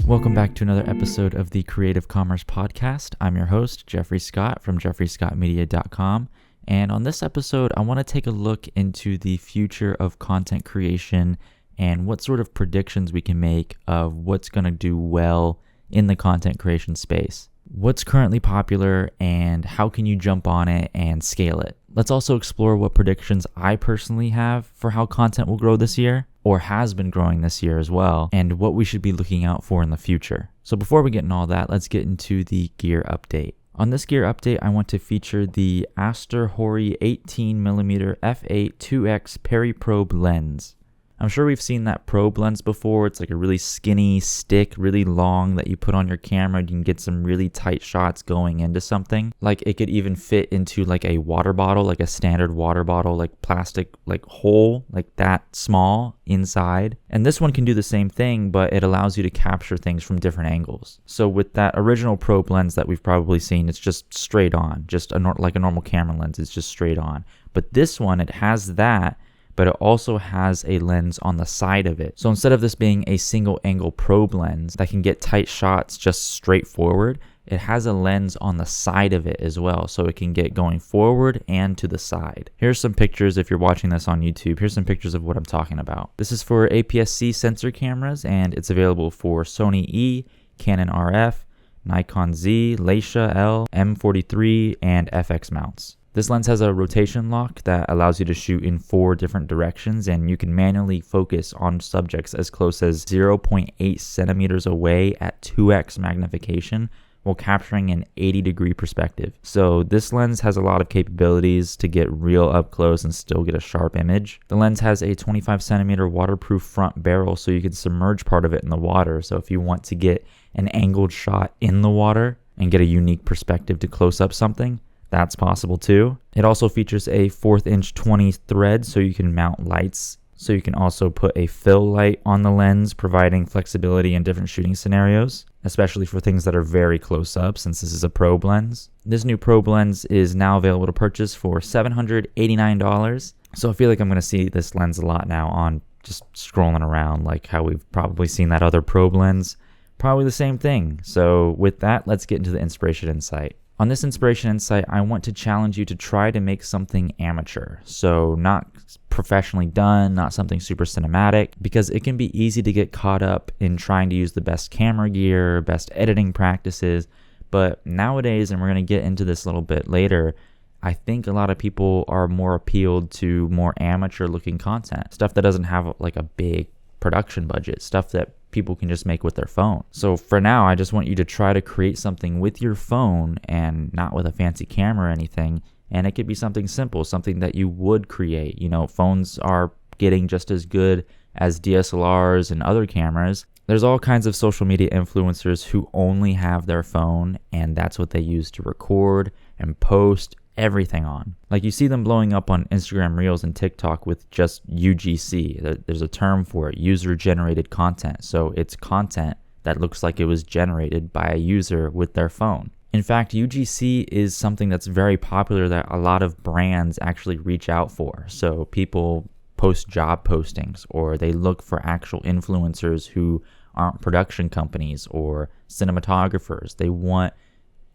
Welcome back to another episode of the Creative Commerce Podcast. I'm your host, Jeffrey Scott from jeffreyscottmedia.com. And on this episode, I want to take a look into the future of content creation and what sort of predictions we can make of what's going to do well in the content creation space. What's currently popular and how can you jump on it and scale it? Let's also explore what predictions I personally have for how content will grow this year, or has been growing this year as well, and what we should be looking out for in the future. So before we get into all that, let's get into the gear update. On this gear update, I want to feature the Aster Hori 18mm f8 2x Periprobe lens. I'm sure we've seen that probe lens before. It's like a really skinny stick, really long, that you put on your camera and you can get some really tight shots going into something. Like it could even fit into like a water bottle, like a standard water bottle, like plastic, like hole, like that small inside. And this one can do the same thing, but it allows you to capture things from different angles. So with that original probe lens that we've probably seen, it's just straight on, just like a normal camera lens, it's just straight on. But this one, it has that, but it also has a lens on the side of it. So instead of this being a single angle probe lens that can get tight shots just straight forward, it has a lens on the side of it as well, so it can get going forward and to the side. Here's some pictures. If you're watching this on YouTube, here's some pictures of what I'm talking about. This is for APS-C sensor cameras, and it's available for Sony E, Canon RF, Nikon Z, Leica L, M43, and FX mounts. This lens has a rotation lock that allows you to shoot in 4 different directions, and you can manually focus on subjects as close as 0.8 centimeters away at 2x magnification while capturing an 80-degree perspective. So this lens has a lot of capabilities to get real up close and still get a sharp image. The lens has a 25 centimeter waterproof front barrel, so you can submerge part of it in the water. So if you want to get an angled shot in the water and get a unique perspective to close up something, that's possible too. It also features a 1/4 inch 20 thread, so you can mount lights. So you can also put a fill light on the lens, providing flexibility in different shooting scenarios, especially for things that are very close up, since this is a probe lens. This new probe lens is now available to purchase for $789. So I feel like I'm going to see this lens a lot now on just scrolling around, like how we've probably seen that other probe lens. Probably the same thing. So with that, let's get into the inspiration insight. On this inspiration insight, I want to challenge you to try to make something amateur. So not professionally done, not something super cinematic, because it can be easy to get caught up in trying to use the best camera gear, best editing practices. But nowadays, and we're going to get into this a little bit later, I think a lot of people are more appealed to more amateur looking content. Stuff that doesn't have like a big production budget, stuff that people can just make with their phone. So for now, I just want you to try to create something with your phone and not with a fancy camera or anything. And it could be something simple, something that you would create. You know, phones are getting just as good as DSLRs and other cameras. There's all kinds of social media influencers who only have their phone, and that's what they use to record and post everything on. Like you see them blowing up on Instagram Reels and TikTok with just UGC. There's a term for it, user-generated content. So it's content that looks like it was generated by a user with their phone. In fact, UGC is something that's very popular that a lot of brands actually reach out for. So people post job postings, or they look for actual influencers who aren't production companies or cinematographers. They want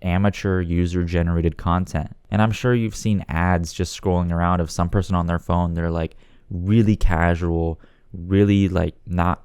amateur user-generated content. And I'm sure you've seen ads just scrolling around of some person on their phone. They're like really casual, really like not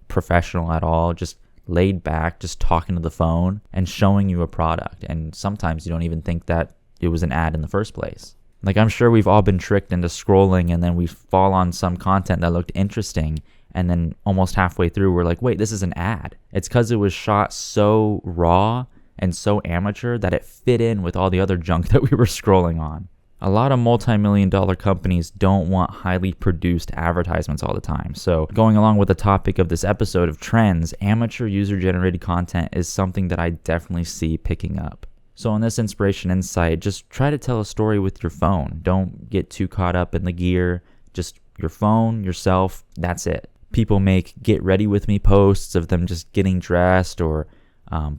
professional at all, just laid back, just talking to the phone and showing you a product. And sometimes you don't even think that it was an ad in the first place. Like I'm sure we've all been tricked into scrolling, and then we fall on some content that looked interesting, and then almost halfway through we're like, wait, this is an ad. It's because it was shot so raw and so amateur that it fit in with all the other junk that we were scrolling on. A lot of multi-million-dollar companies don't want highly produced advertisements all the time. So going along with the topic of this episode of trends, amateur user-generated content is something that I definitely see picking up. So on this inspiration insight, just try to tell a story with your phone. Don't get too caught up in the gear. Just your phone, yourself, that's it. People make get ready with me posts of them just getting dressed, or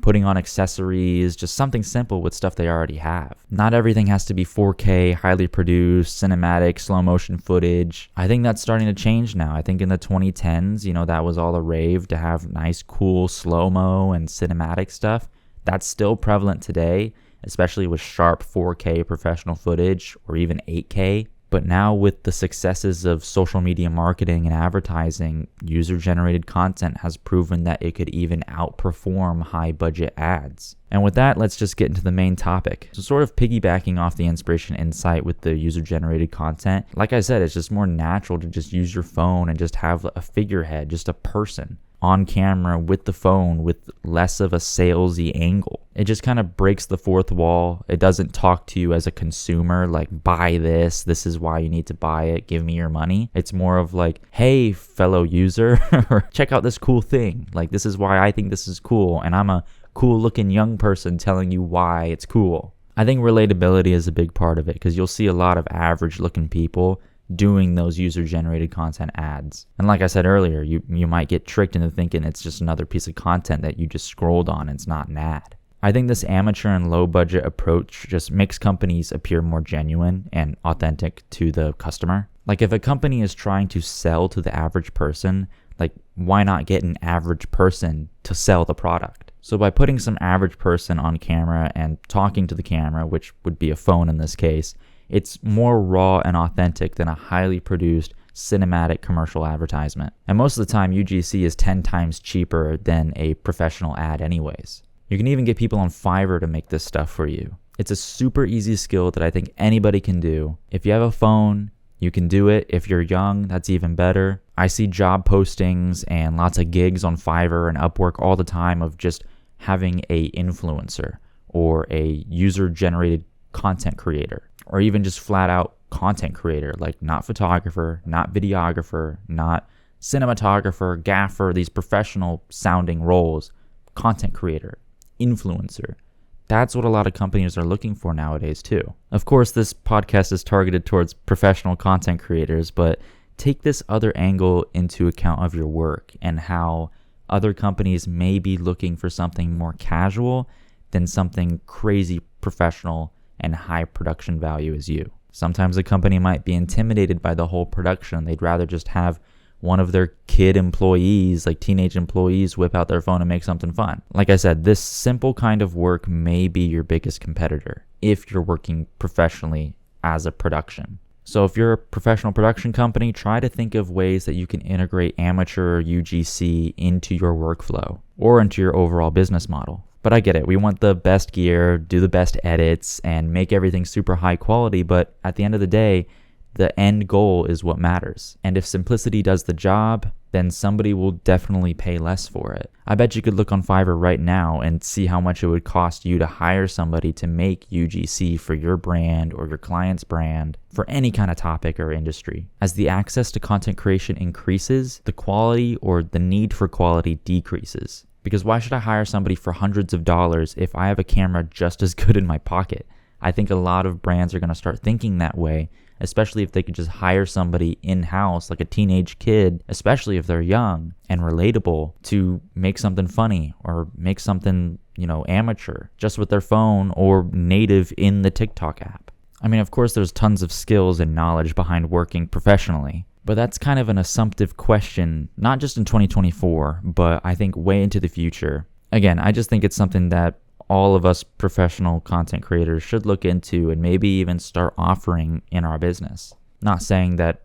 putting on accessories, just something simple with stuff they already have. Not everything has to be 4K, highly produced, cinematic, slow motion footage. I think that's starting to change now. I think in the 2010s, that was all the rave to have nice, cool slow-mo and cinematic stuff. That's still prevalent today, especially with sharp 4K professional footage or even 8K. But now with the successes of social media marketing and advertising, user-generated content has proven that it could even outperform high-budget ads. And with that, let's just get into the main topic. So sort of piggybacking off the inspiration insight with the user-generated content, like I said, it's just more natural to just use your phone and just have a figurehead, just a person on camera with the phone with less of a salesy angle. It just kind of breaks the fourth wall. It doesn't talk to you as a consumer like, buy this is why you need to buy it, give me your money. It's more of like, hey fellow user, check out this cool thing. Like, this is why I think this is cool, and I'm a cool looking young person telling you why it's cool. I think relatability is a big part of it, because you'll see a lot of average looking people doing those user-generated content ads. And like I said earlier, you might get tricked into thinking it's just another piece of content that you just scrolled on. It's not an ad. I think this amateur and low-budget approach just makes companies appear more genuine and authentic to the customer. Like, if a company is trying to sell to the average person, like, why not get an average person to sell the product? So by putting some average person on camera and talking to the camera, which would be a phone in this case, it's more raw and authentic than a highly produced cinematic commercial advertisement. And most of the time, UGC is 10 times cheaper than a professional ad anyways. You can even get people on Fiverr to make this stuff for you. It's a super easy skill that I think anybody can do. If you have a phone, you can do it. If you're young, that's even better. I see job postings and lots of gigs on Fiverr and Upwork all the time of just having a influencer or a user-generated content creator, or even just flat out content creator, like not photographer, not videographer, not cinematographer, gaffer, these professional sounding roles, content creator, influencer. That's what a lot of companies are looking for nowadays too. Of course, this podcast is targeted towards professional content creators, but take this other angle into account of your work and how other companies may be looking for something more casual than something crazy professional and high production value as you. Sometimes a company might be intimidated by the whole production. They'd rather just have one of their kid employees, like teenage employees, whip out their phone and make something fun. Like I said, this simple kind of work may be your biggest competitor if you're working professionally as a production. So if you're a professional production company, try to think of ways that you can integrate amateur UGC into your workflow or into your overall business model. But I get it. We want the best gear, do the best edits, and make everything super high quality. But at the end of the day, the end goal is what matters. And if simplicity does the job, then somebody will definitely pay less for it. I bet you could look on Fiverr right now and see how much it would cost you to hire somebody to make UGC for your brand or your client's brand for any kind of topic or industry. As the access to content creation increases, the quality or the need for quality decreases. Because why should I hire somebody for hundreds of dollars if I have a camera just as good in my pocket? I think a lot of brands are going to start thinking that way, especially if they could just hire somebody in-house, like a teenage kid, especially if they're young and relatable, to make something funny or make something, amateur, just with their phone or native in the TikTok app. I mean, of course, there's tons of skills and knowledge behind working professionally, but that's kind of an assumptive question, not just in 2024, but I think way into the future. Again, I just think it's something that all of us professional content creators should look into and maybe even start offering in our business. Not saying that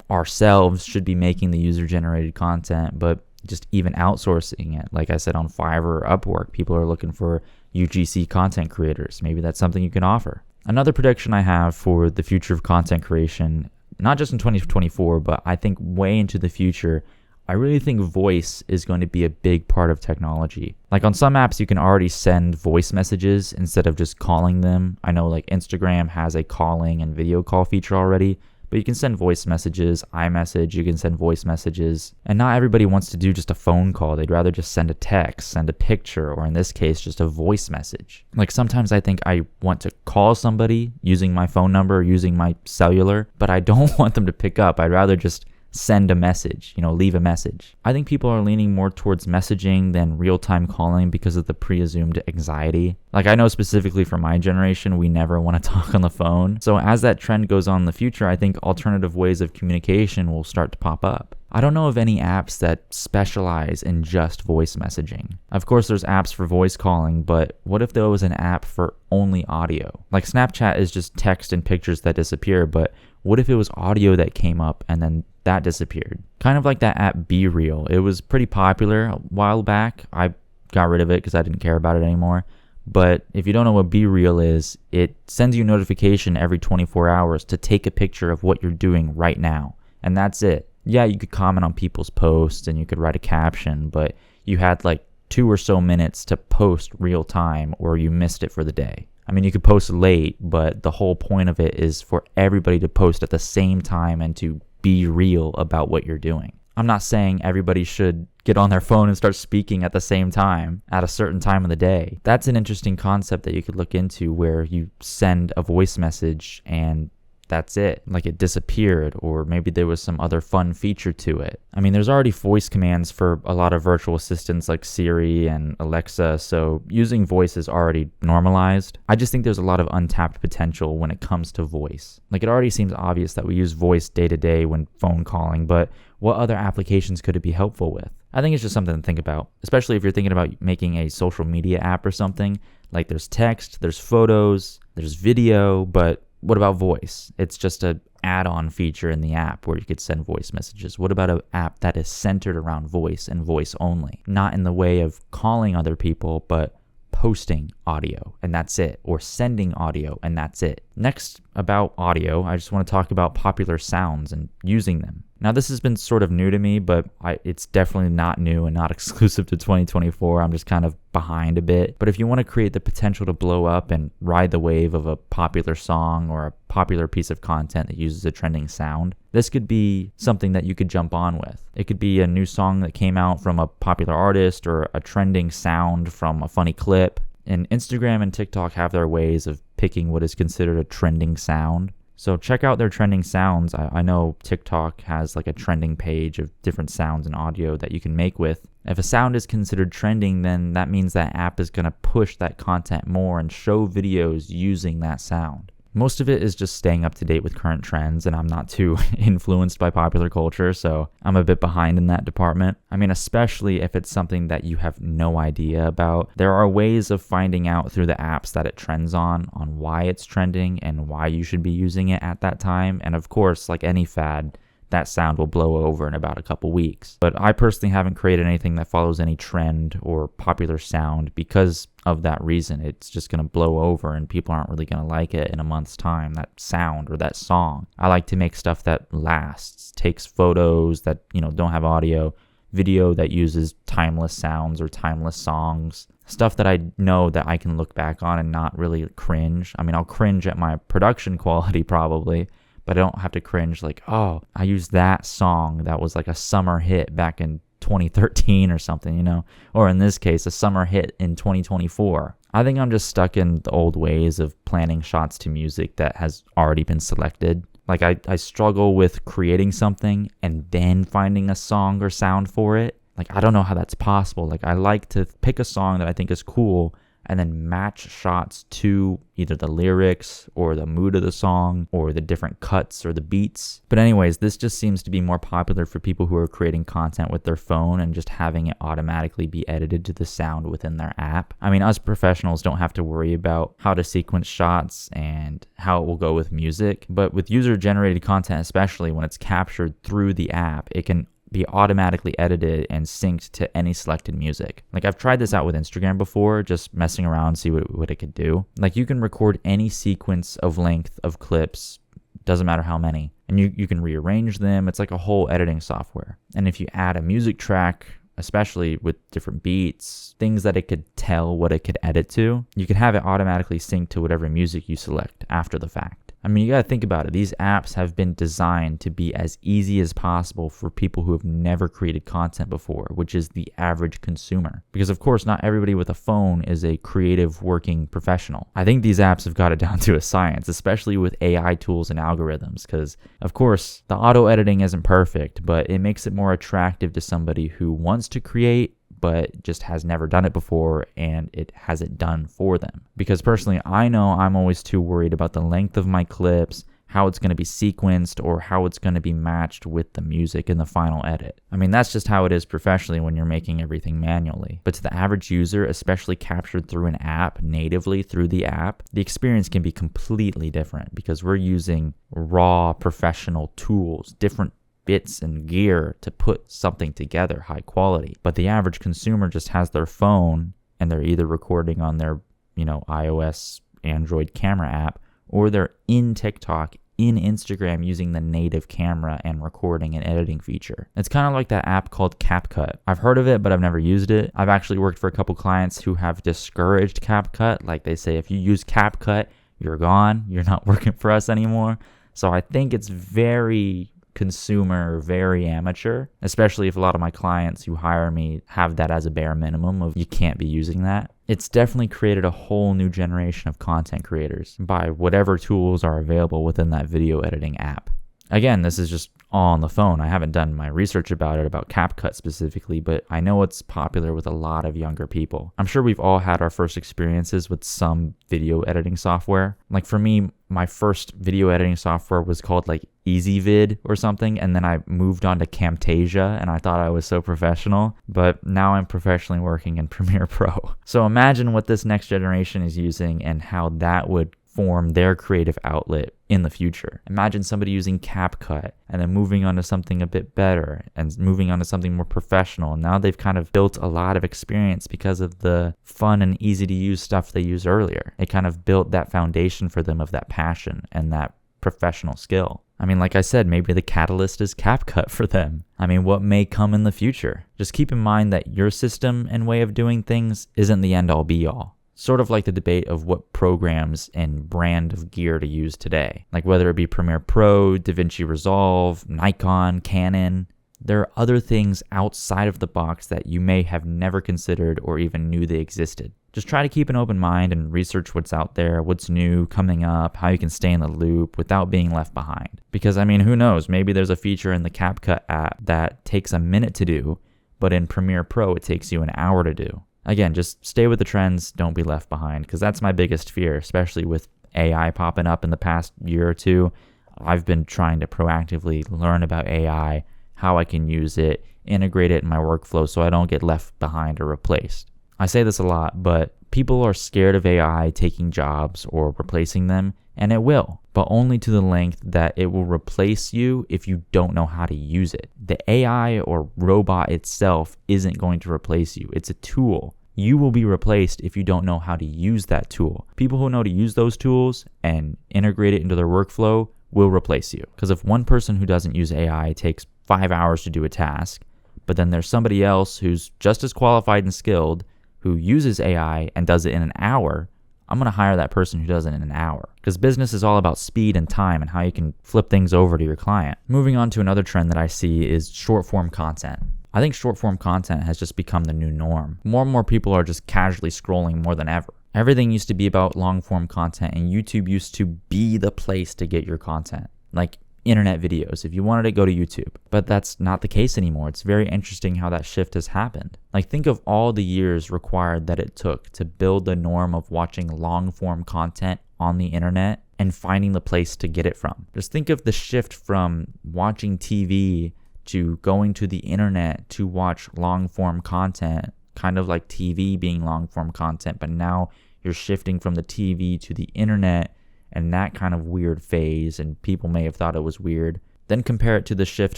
ourselves should be making the user-generated content, but just even outsourcing it. Like I said, on Fiverr or Upwork, people are looking for UGC content creators. Maybe that's something you can offer. Another prediction I have for the future of content creation, not just in 2024, but I think way into the future, I really think voice is going to be a big part of technology. Like on some apps, you can already send voice messages instead of just calling them. I know like Instagram has a calling and video call feature already, but you can send voice messages, iMessage, you can send voice messages. And not everybody wants to do just a phone call. They'd rather just send a text, send a picture, or in this case, just a voice message. Like sometimes I think I want to call somebody using my phone number, using my cellular, but I don't want them to pick up. I'd rather just send a message, leave a message. I think people are leaning more towards messaging than real-time calling because of the pre-assumed anxiety. Like, I know specifically for my generation, we never want to talk on the phone. So as that trend goes on in the future, I think alternative ways of communication will start to pop up. I don't know of any apps that specialize in just voice messaging. Of course, there's apps for voice calling, but what if there was an app for only audio? Like, Snapchat is just text and pictures that disappear, but what if it was audio that came up and then that disappeared? Kind of like that app Be Real. It was pretty popular a while back. I got rid of it because I didn't care about it anymore. But if you don't know what Be Real is, it sends you a notification every 24 hours to take a picture of what you're doing right now. And that's it. Yeah, you could comment on people's posts and you could write a caption, but you had like 2 or so minutes to post real time or you missed it for the day. I mean, you could post late, but the whole point of it is for everybody to post at the same time and to be real about what you're doing. I'm not saying everybody should get on their phone and start speaking at the same time at a certain time of the day. That's an interesting concept that you could look into, where you send a voice message and that's it. Like, it disappeared, or maybe there was some other fun feature to it. I mean, there's already voice commands for a lot of virtual assistants like Siri and Alexa, so using voice is already normalized. I just think there's a lot of untapped potential when it comes to voice. Like, it already seems obvious that we use voice day to day when phone calling, but what other applications could it be helpful with? I think it's just something to think about, especially if you're thinking about making a social media app or something. Like, there's text, there's photos, there's video, but what about voice? It's just an add-on feature in the app where you could send voice messages. What about an app that is centered around voice and voice only? Not in the way of calling other people, but posting audio and that's it, or sending audio and that's it. Next, about audio, I just want to talk about popular sounds and using them. Now, this has been sort of new to me, but it's definitely not new and not exclusive to 2024. I'm just kind of behind a bit. But if you want to create the potential to blow up and ride the wave of a popular song or a popular piece of content that uses a trending sound, this could be something that you could jump on with. It could be a new song that came out from a popular artist or a trending sound from a funny clip. And Instagram and TikTok have their ways of picking what is considered a trending sound. So check out their trending sounds. I know TikTok has like a trending page of different sounds and audio that you can make with. If a sound is considered trending, then that means that app is going to push that content more and show videos using that sound. Most of it is just staying up to date with current trends, and I'm not too influenced by popular culture, so I'm a bit behind in that department. I mean, especially if it's something that you have no idea about. There are ways of finding out through the apps that it trends on why it's trending and why you should be using it at that time. And of course, like any fad, that sound will blow over in about a couple weeks. But I personally haven't created anything that follows any trend or popular sound because of that reason. It's just going to blow over and people aren't really going to like it in a month's time, that sound or that song. I like to make stuff that lasts, takes photos that, don't have audio, video that uses timeless sounds or timeless songs, stuff that I know that I can look back on and not really cringe. I mean, I'll cringe at my production quality probably, but I don't have to cringe like, oh, I used that song that was like a summer hit back in 2013 or something, or in this case, a summer hit in 2024. I think I'm just stuck in the old ways of planning shots to music that has already been selected. Like, I struggle with creating something and then finding a song or sound for it. Like, I don't know how that's possible. Like, I like to pick a song that I think is cool and then match shots to either the lyrics or the mood of the song or the different cuts or the beats. But anyways, this just seems to be more popular for people who are creating content with their phone and just having it automatically be edited to the sound within their app. I mean, us professionals don't have to worry about how to sequence shots and how it will go with music. But with user-generated content, especially when it's captured through the app, it can be automatically edited and synced to any selected music. Like, I've tried this out with Instagram before, just messing around, see what it could do. Like, you can record any sequence of length of clips, doesn't matter how many, and you can rearrange them. It's like a whole editing software. And if you add a music track, especially with different beats, things that it could tell what it could edit to, you can have it automatically sync to whatever music you select after the fact. I mean, you gotta think about it. These apps have been designed to be as easy as possible for people who have never created content before, which is the average consumer. Because of course, not everybody with a phone is a creative working professional. I think these apps have got it down to a science, especially with AI tools and algorithms, because of course, the auto editing isn't perfect, but it makes it more attractive to somebody who wants to create but just has never done it before and it has it done for them. Because personally, I know I'm always too worried about the length of my clips, how it's going to be sequenced, or how it's going to be matched with the music in the final edit. I mean, that's just how it is professionally when you're making everything manually. But to the average user, especially captured through an app, natively through the app, the experience can be completely different because we're using raw professional tools, different bits and gear to put something together high quality. But the average consumer just has their phone and they're either recording on their, iOS, Android camera app, or they're in TikTok, in Instagram using the native camera and recording and editing feature. It's kind of like that app called CapCut. I've heard of it, but I've never used it. I've actually worked for a couple clients who have discouraged CapCut. Like they say, if you use CapCut, you're gone. You're not working for us anymore. So I think it's very consumer, very amateur, especially if a lot of my clients who hire me have that as a bare minimum of you can't be using that. It's definitely created a whole new generation of content creators by whatever tools are available within that video editing app. Again, this is just all on the phone. I haven't done my research about it, about CapCut specifically, but I know it's popular with a lot of younger people. I'm sure we've all had our first experiences with some video editing software. Like for me, my first video editing software was called like EasyVid or something, and then I moved on to Camtasia, and I thought I was so professional, but now I'm professionally working in Premiere Pro. So imagine what this next generation is using and how that would form their creative outlet in the future. Imagine somebody using CapCut and then moving on to something a bit better and moving on to something more professional. Now they've kind of built a lot of experience because of the fun and easy to use stuff they used earlier. It kind of built that foundation for them of that passion and that professional skill. I mean, like I said, maybe the catalyst is CapCut for them. I mean, what may come in the future? Just keep in mind that your system and way of doing things isn't the end-all be-all. Sort of like the debate of what programs and brand of gear to use today. Like whether it be Premiere Pro, DaVinci Resolve, Nikon, Canon. There are other things outside of the box that you may have never considered or even knew they existed. Just try to keep an open mind and research what's out there, what's new, coming up, how you can stay in the loop without being left behind. Because I mean, who knows? Maybe there's a feature in the CapCut app that takes a minute to do, but in Premiere Pro it takes you an hour to do. Again, just stay with the trends, don't be left behind, because that's my biggest fear, especially with AI popping up in the past year or two. I've been trying to proactively learn about AI, how I can use it, integrate it in my workflow so I don't get left behind or replaced. I say this a lot, but people are scared of AI taking jobs or replacing them, and it will, but only to the length that it will replace you if you don't know how to use it. The AI or robot itself isn't going to replace you. It's a tool. You will be replaced if you don't know how to use that tool. People who know to use those tools and integrate it into their workflow will replace you. Because if one person who doesn't use AI takes 5 hours to do a task, but then there's somebody else who's just as qualified and skilled who uses AI and does it in an hour, I'm going to hire that person who does it in an hour. Because business is all about speed and time and how you can flip things over to your client. Moving on to another trend that I see is short form content. I think short form content has just become the new norm. More and more people are just casually scrolling more than ever. Everything used to be about long form content, and YouTube used to be the place to get your content. Like internet videos, if you wanted to go to YouTube. But that's not the case anymore. It's very interesting how that shift has happened. Like think of all the years required that it took to build the norm of watching long form content on the internet and finding the place to get it from. Just think of the shift from watching TV to going to the internet to watch long form content, kind of like TV being long form content, but now you're shifting from the TV to the internet and that kind of weird phase, and people may have thought it was weird. Then compare it to the shift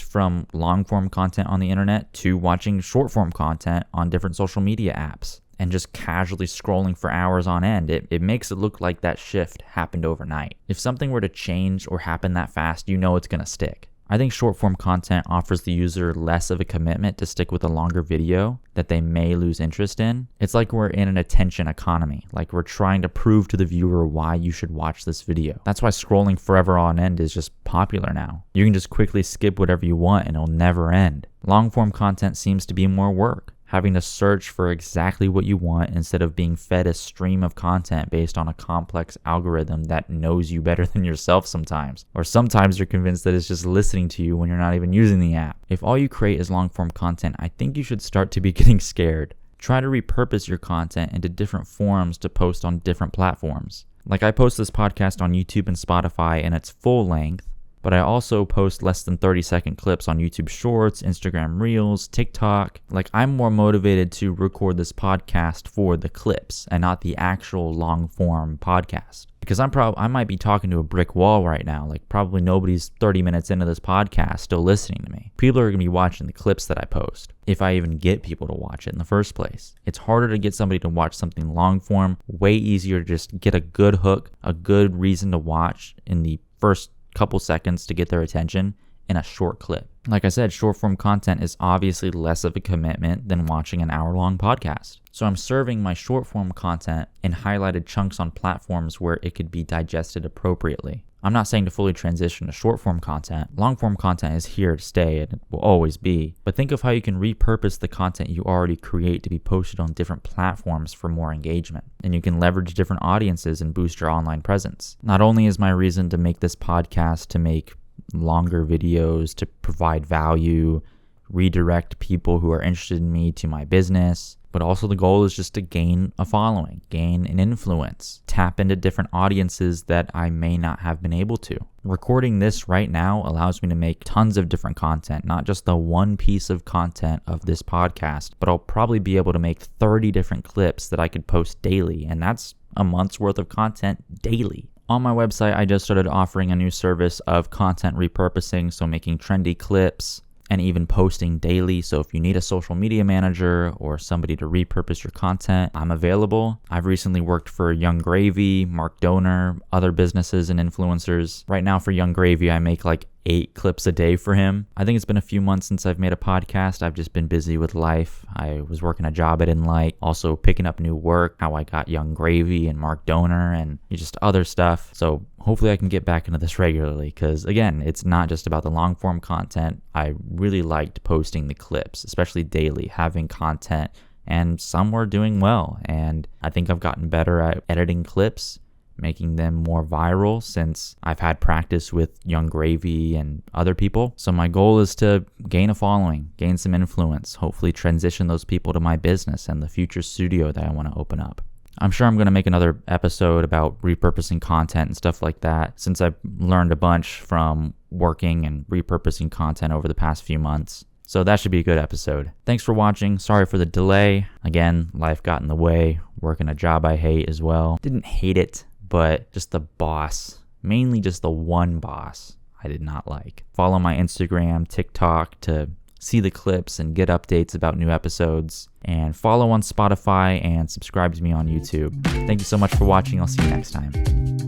from long form content on the internet to watching short form content on different social media apps and just casually scrolling for hours on end. It makes it look like that shift happened overnight. If something were to change or happen that fast, you know it's going to stick. I think short form content offers the user less of a commitment to stick with a longer video that they may lose interest in. It's like we're in an attention economy, like we're trying to prove to the viewer why you should watch this video. That's why scrolling forever on end is just popular now. You can just quickly skip whatever you want and it'll never end. Long form content seems to be more work, having to search for exactly what you want instead of being fed a stream of content based on a complex algorithm that knows you better than yourself sometimes. Or sometimes you're convinced that it's just listening to you when you're not even using the app. If all you create is long form content, I think you should start to be getting scared. Try to repurpose your content into different forms to post on different platforms. Like I post this podcast on YouTube and Spotify in its full length, but I also post less than 30-second clips on YouTube Shorts, Instagram Reels, TikTok. Like I'm more motivated to record this podcast for the clips and not the actual long-form podcast. Because I might be talking to a brick wall right now. Like probably nobody's 30 minutes into this podcast still listening to me. People are going to be watching the clips that I post, if I even get people to watch it in the first place. It's harder to get somebody to watch something long form, way easier to just get a good hook, a good reason to watch in the first couple seconds to get their attention in a short clip. Like I said, short form content is obviously less of a commitment than watching an hour-long podcast. So I'm serving my short form content in highlighted chunks on platforms where it could be digested appropriately. I'm not saying to fully transition to short form content. Long form content is here to stay and it will always be. But think of how you can repurpose the content you already create to be posted on different platforms for more engagement. And you can leverage different audiences and boost your online presence. Not only is my reason to make this podcast to make longer videos, to provide value, redirect people who are interested in me to my business, but also the goal is just to gain a following, gain an influence, tap into different audiences that I may not have been able to. Recording this right now allows me to make tons of different content, not just the one piece of content of this podcast, but I'll probably be able to make 30 different clips that I could post daily, and that's a month's worth of content daily. On my website, I just started offering a new service of content repurposing, so making trendy clips, and even posting daily. So if you need a social media manager or somebody to repurpose your content, I'm available. I've recently worked for Young Gravy, Mark Donor, other businesses and influencers. Right now for Young Gravy, I make like 8 clips a day for him. I think it's been a few months since I've made a podcast. I've just been busy with life. I was working a job I didn't like, also picking up new work, how I got Young Gravy and Mark Donor and just other stuff. So hopefully I can get back into this regularly because again, it's not just about the long form content. I really liked posting the clips, especially daily, having content, and some were doing well. And I think I've gotten better at editing clips, making them more viral since I've had practice with Young Gravy and other people. So my goal is to gain a following, gain some influence, hopefully transition those people to my business and the future studio that I want to open up. I'm sure I'm going to make another episode about repurposing content and stuff like that since I've learned a bunch from working and repurposing content over the past few months. So that should be a good episode. Thanks for watching. Sorry for the delay. Again, life got in the way. Working a job I hate as well. Didn't hate it, but just the boss, mainly just the one boss I did not like. Follow my Instagram, TikTok to see the clips and get updates about new episodes. And follow on Spotify and subscribe to me on YouTube. Thank you so much for watching. I'll see you next time.